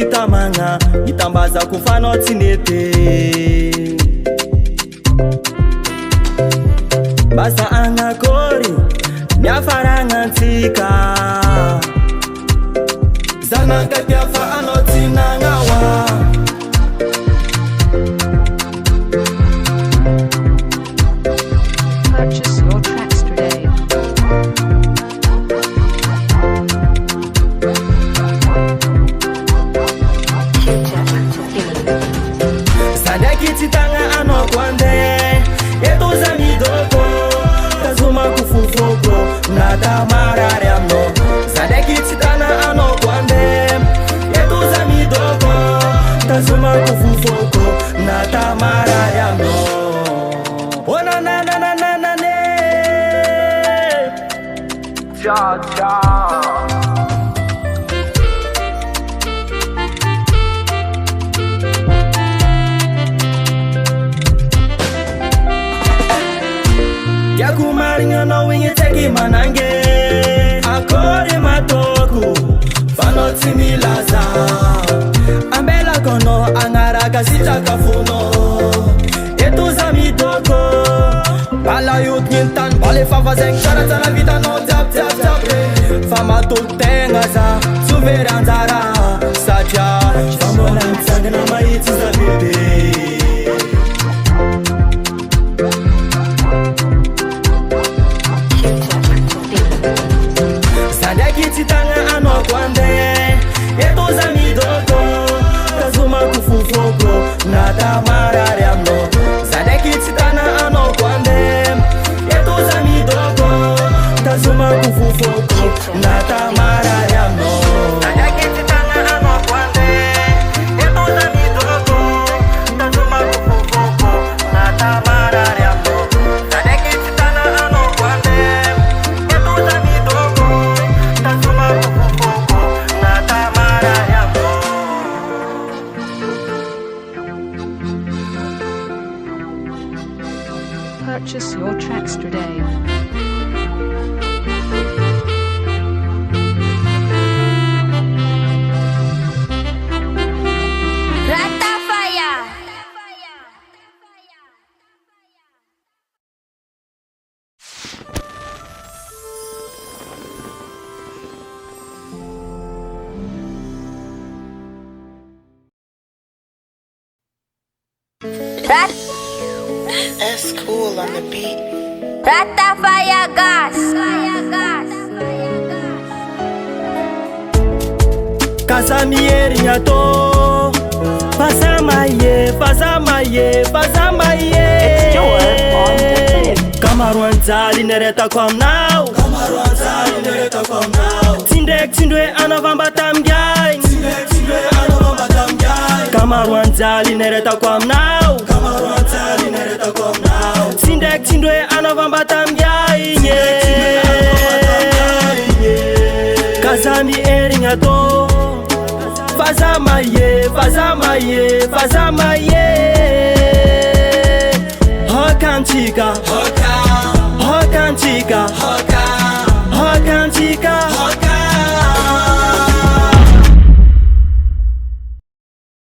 tamagna itambaza kufanao tsy nety basta agnakory miafaragnatsika zanakapiafa anao tsy nagnawa Purchase your tracks today. Sadaki titanga ano kwande eto zamidoko tazuma kufufoko na tamarare amno Sadaki titanga ano kwande eto zamidoko tazuma kufufoko na tamarare amno Ona na na na na na ne cha cha Yakumaringa no winge teki manange Akore matoku Fano timilaza Ambela kono angaraka sita kafuno Etu zamidoko Bala yut ngintan Bale fafazeng cara cara vida no tap tap tap Fama tutenga za Suveranzara Sacha Famolan sangana maiti zabide Titanga ano kwande eto zamidoko tazuma kufufoko na tamarare amno Sadaki titana ano kwande eto zamidoko tazuma kufufoko na tamarare amno Sadaki titana ano kwande eto zamidoko tazuma kufufoko na tamarare amno Sadaki titana ano kwande eto zamidoko Purchase your tracks today. S cool on the beat. Ratafaya gas. Kazamieri nyato Fazamaye, fazamaye, fazamaye It's Joel on the beat. Kamaruanzali nereta kwa mnao Kamaruanzali nereta kwa mnao Tindek tindwe anavamba tamgyai Tindek tindwe anavamba tamgyai Kamaruanzali nereta kwa mnao Kamaruanzali nereta kwa mnao Tindek tindwe anavamba tamgyai Kazami eri nyato Fazamaye, fazamaye, fazamaye Hakantika, hakantika, hakantika